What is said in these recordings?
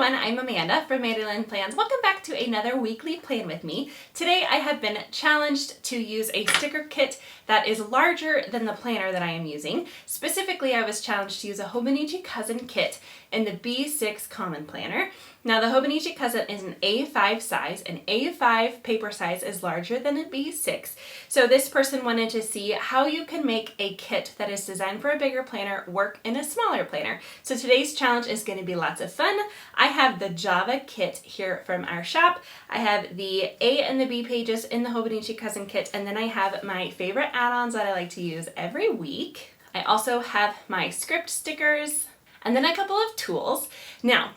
everyone, I'm Amanda from Mandy Plans. Welcome back to another weekly plan with me. Today I have been challenged to use a sticker kit that is larger than the planner that I am using. Specifically, I was challenged to use a Hobonichi Cousin kit in the B6 Common Planner. Now the Hobonichi Cousin is an A5 size, and A5 paper size is larger than a B6. So this person wanted to see how you can make a kit that is designed for a bigger planner work in a smaller planner. So today's challenge is going to be lots of fun. I have the Java kit here from our shop. I have the A and the B pages in the Hobonichi Cousin kit, and then I have my favorite add-ons that I like to use every week. I also have my script stickers, and then a couple of tools. Now,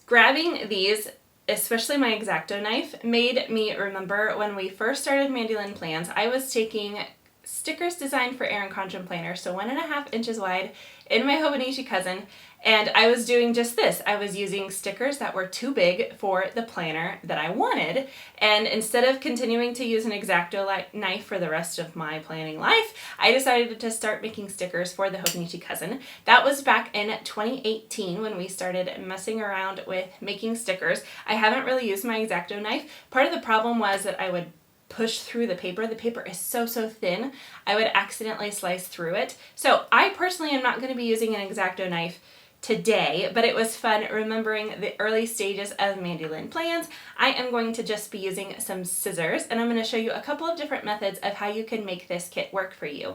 grabbing these, especially my X-Acto knife, made me remember when we first started Mandy Plans. I was taking stickers designed for Erin Condren planners, so 1.5 inches wide, in my Hobonichi Cousin, and I was doing just this. I was using stickers that were too big for the planner that I wanted, and instead of continuing to use an X-Acto knife for the rest of my planning life, I decided to start making stickers for the Hobonichi Cousin. That was back in 2018 when we started messing around with making stickers. I haven't really used my X-Acto knife. Part of the problem was that I would push through the paper. The paper is so thin, I would accidentally slice through it. So I personally am not going to be using an X-Acto knife today, but it was fun remembering the early stages of Mandy Plans. I am going to just be using some scissors, and I'm going to show you a couple of different methods of how you can make this kit work for you.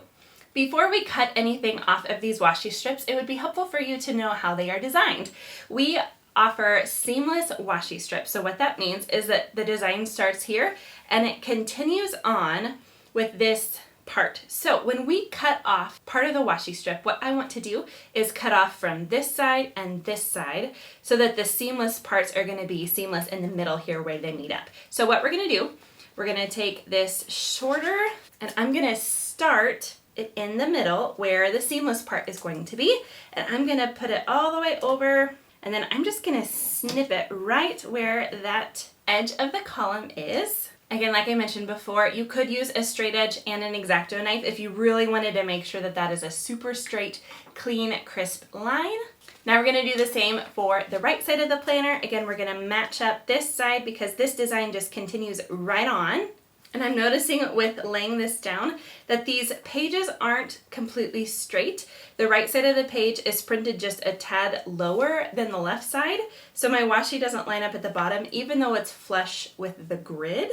Before we cut anything off of these washi strips, it would be helpful for you to know how they are designed. We offer seamless washi strips. So what that means is that the design starts here and it continues on with this part. So when we cut off part of the washi strip, what I want to do is cut off from this side and this side so that the seamless parts are going to be seamless in the middle here where they meet up. So what we're going to do, we're going to take this shorter, and I'm going to start it in the middle where the seamless part is going to be, and I'm going to put it all the way over, and then I'm just going to snip it right where that edge of the column is. Again, like I mentioned before, you could use a straight edge and an X-Acto knife if you really wanted to make sure that that is a super straight, clean, crisp line. Now we're going to do the same for the right side of the planner. Again, we're going to match up this side because this design just continues right on. And I'm noticing with laying this down that these pages aren't completely straight. The right side of the page is printed just a tad lower than the left side, so my washi doesn't line up at the bottom even though it's flush with the grid.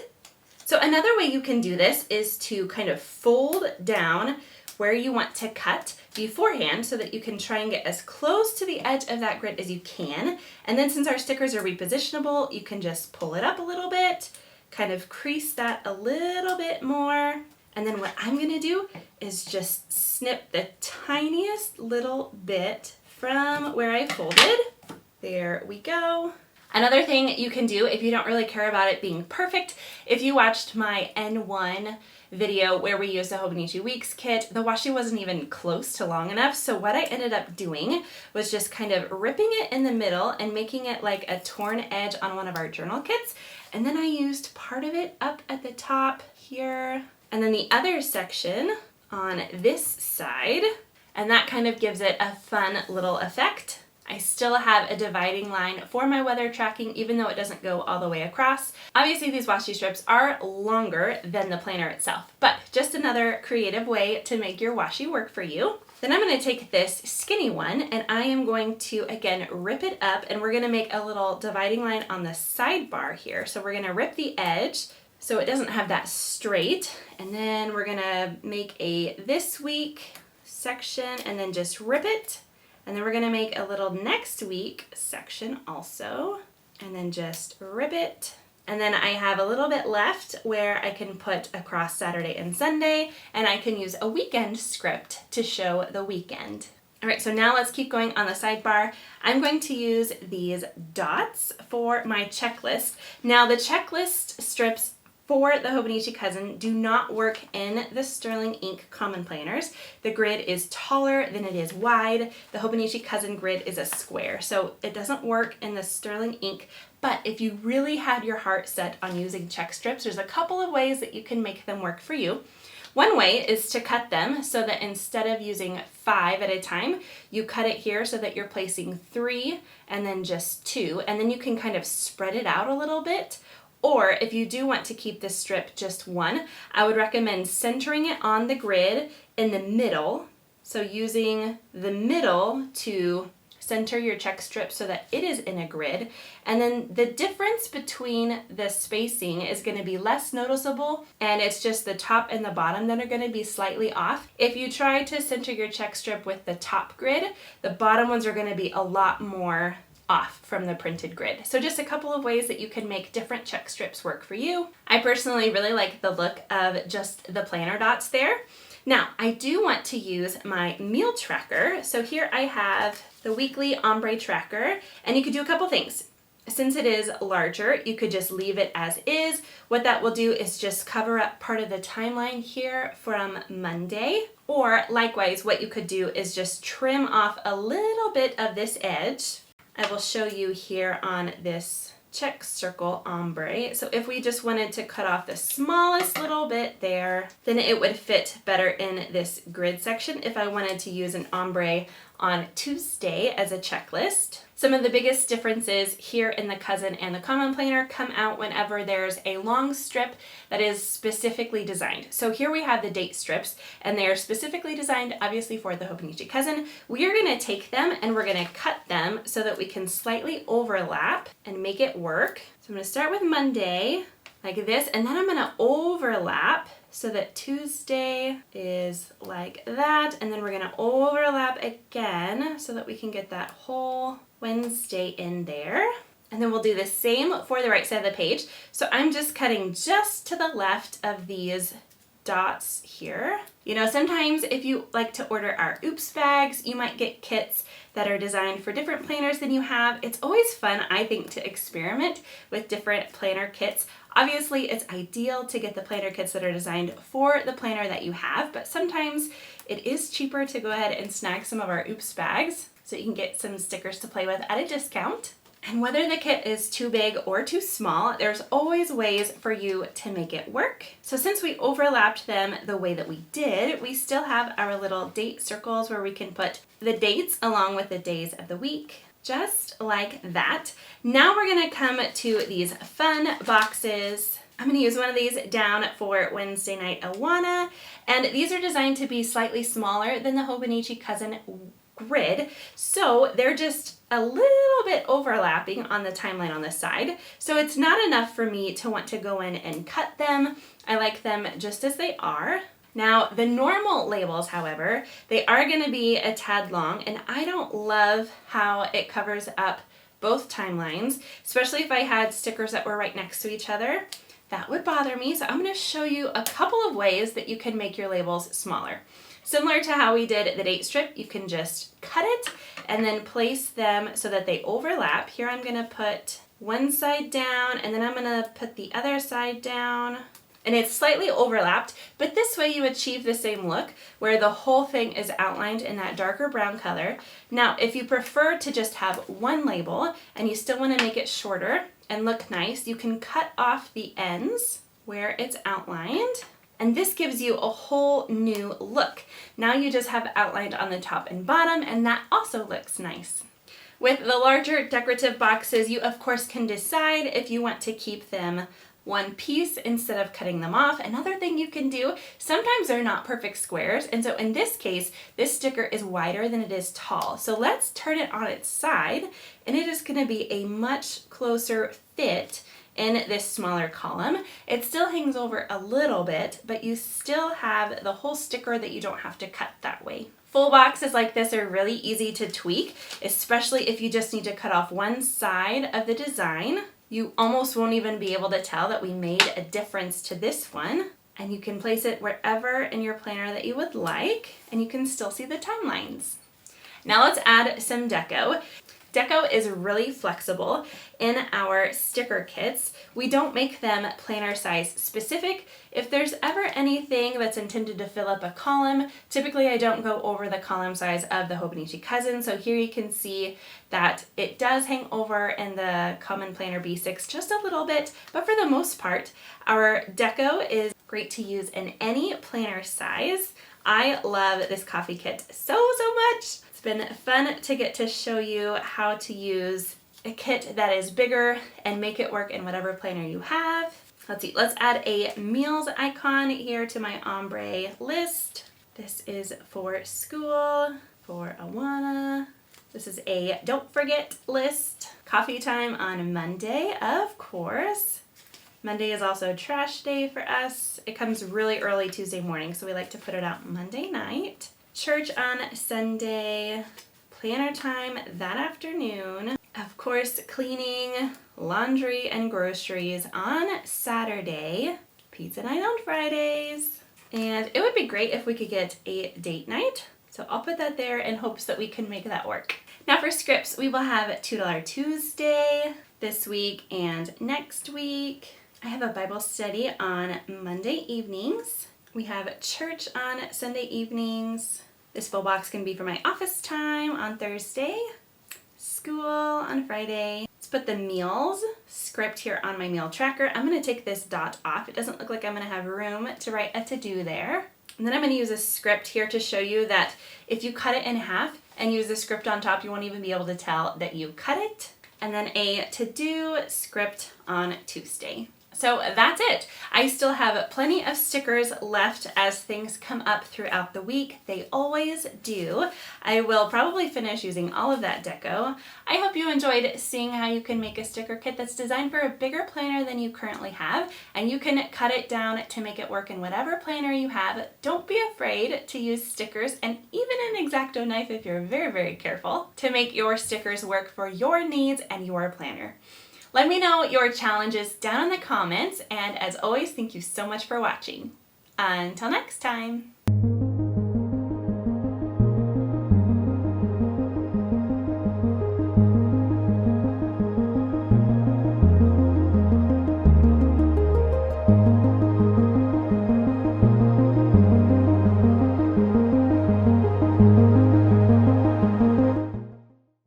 So another way you can do this is to kind of fold down where you want to cut beforehand so that you can try and get as close to the edge of that grid as you can. And then since our stickers are repositionable, you can just pull it up a little bit, kind of crease that a little bit more. And then what I'm gonna do is just snip the tiniest little bit from where I folded. There we go. Another thing you can do if you don't really care about it being perfect, if you watched my N1 video where we used the Hobonichi Weeks kit, the washi wasn't even close to long enough. So what I ended up doing was just kind of ripping it in the middle and making it like a torn edge on one of our journal kits. And then I used part of it up at the top here, and then the other section on this side, and that kind of gives it a fun little effect. I still have a dividing line for my weather tracking, even though it doesn't go all the way across. Obviously, these washi strips are longer than the planner itself, but just another creative way to make your washi work for you. Then I'm going to take this skinny one and I am going to, again, rip it up, and we're going to make a little dividing line on the sidebar here. So we're going to rip the edge so it doesn't have that straight, and then we're going to make a this week section and then just rip it. And then we're going to make a little next week section also, and then just rip it. And then I have a little bit left where I can put across Saturday and Sunday, and I can use a weekend script to show the weekend. All right, so now let's keep going on the sidebar. I'm going to use these dots for my checklist. Now the checklist strips for the Hobonichi Cousin do not work in the Sterling Ink Common Planners. The grid is taller than it is wide. The Hobonichi Cousin grid is a square, so it doesn't work in the Sterling Ink. But if you really had your heart set on using check strips, there's a couple of ways that you can make them work for you. One way is to cut them so that instead of using 5 at a time, you cut it here so that you're placing 3 and then just 2, and then you can kind of spread it out a little bit. Or if you do want to keep this strip just 1, I would recommend centering it on the grid in the middle. So using the middle to center your check strip so that it is in a grid. And then the difference between the spacing is going to be less noticeable, and it's just the top and the bottom that are going to be slightly off. If you try to center your check strip with the top grid, the bottom ones are going to be a lot more off from the printed grid. So just a couple of ways that you can make different check strips work for you. I personally really like the look of just the planner dots there. Now, I do want to use my meal tracker. So here I have the weekly ombre tracker, and you could do a couple things. Since it is larger, you could just leave it as is. What that will do is just cover up part of the timeline here from Monday. Or likewise, what you could do is just trim off a little bit of this edge. I will show you here on this check circle ombre. So if we just wanted to cut off the smallest little bit there, then it would fit better in this grid section if I wanted to use an ombre on Tuesday as a checklist. Some of the biggest differences here in the Cousin and the Common Planner come out whenever there's a long strip that is specifically designed. So here we have the date strips, and they are specifically designed obviously for the Hobonichi Cousin. We are going to take them and we're going to cut them so that we can slightly overlap and make it work. So I'm going to start with Monday like this, and then I'm going to overlap so that Tuesday is like that, and then we're going to overlap again so that we can get that whole Wednesday in there. And then we'll do the same for the right side of the page. So I'm just cutting just to the left of these dots here. You know, sometimes if you like to order our Oops bags, you might get kits that are designed for different planners than you have. It's always fun, I think, to experiment with different planner kits. Obviously, it's ideal to get the planner kits that are designed for the planner that you have, but sometimes it is cheaper to go ahead and snag some of our Oops bags so you can get some stickers to play with at a discount. And whether the kit is too big or too small, there's always ways for you to make it work. So since we overlapped them the way that we did, we still have our little date circles where we can put the dates along with the days of the week, just like that. Now we're gonna come to these fun boxes. I'm gonna use one of these down for Wednesday night Awana, and these are designed to be slightly smaller than the Hobonichi Cousin grid, so they're just a little bit overlapping on the timeline on the side. So it's not enough for me to want to go in and cut them. I like them just as they are. Now, the normal labels, however, they are going to be a tad long, and I don't love how it covers up both timelines, especially if I had stickers that were right next to each other. That would bother me, so I'm going to show you a couple of ways that you can make your labels smaller. Similar to how we did the date strip, you can just cut it and then place them so that they overlap. Here I'm going to put one side down, and then I'm going to put the other side down. And it's slightly overlapped, but this way you achieve the same look where the whole thing is outlined in that darker brown color. Now, if you prefer to just have one label and you still want to make it shorter and look nice, you can cut off the ends where it's outlined. And this gives you a whole new look. Now you just have outlined on the top and bottom, and that also looks nice. With the larger decorative boxes, you of course can decide if you want to keep them one piece instead of cutting them off. Another thing you can do, sometimes they're not perfect squares, and so in this case, this sticker is wider than it is tall. So let's turn it on its side, and it is going to be a much closer fit in this smaller column. It still hangs over a little bit, but you still have the whole sticker that you don't have to cut that way. Full boxes like this are really easy to tweak, especially if you just need to cut off one side of the design. You almost won't even be able to tell that we made a difference to this one. And you can place it wherever in your planner that you would like, and you can still see the timelines. Now let's add some deco. Deco is really flexible in our sticker kits. We don't make them planner size specific. If there's ever anything that's intended to fill up a column, typically I don't go over the column size of the Hobonichi Cousin. So here you can see that it does hang over in the Common Planner B6 just a little bit, but for the most part, our deco is Great to use in any planner size. I love this coffee kit so much. It's been fun to get to show you how to use a kit that is bigger and make it work in whatever planner you have. Let's see, let's add a meals icon here to my ombre list. This is for school, for Awana. This is a don't forget list. Coffee time on Monday, of course. Monday is also trash day for us. It comes really early Tuesday morning, so we like to put it out Monday night. Church on Sunday. Planner time that afternoon. Of course, cleaning, laundry, and groceries on Saturday. Pizza night on Fridays. And it would be great if we could get a date night. So I'll put that there in hopes that we can make that work. Now for scripts, we will have $2 Tuesday this week and next week. I have a Bible study on Monday evenings. We have church on Sunday evenings. This full box can be for my office time on Thursday. School on Friday. Let's put the meals script here on my meal tracker. I'm going to take this dot off. It doesn't look like I'm going to have room to write a to-do there. And then I'm going to use a script here to show you that if you cut it in half and use the script on top, you won't even be able to tell that you cut it. And then a to-do script on Tuesday. So that's it. I still have plenty of stickers left as things come up throughout the week. They always do. I will probably finish using all of that deco. I hope you enjoyed seeing how you can make a sticker kit that's designed for a bigger planner than you currently have, and you can cut it down to make it work in whatever planner you have. Don't be afraid to use stickers and even an X-Acto knife if you're very careful to make your stickers work for your needs and your planner. Let me know your challenges down in the comments, and as always, thank you so much for watching. Until next time.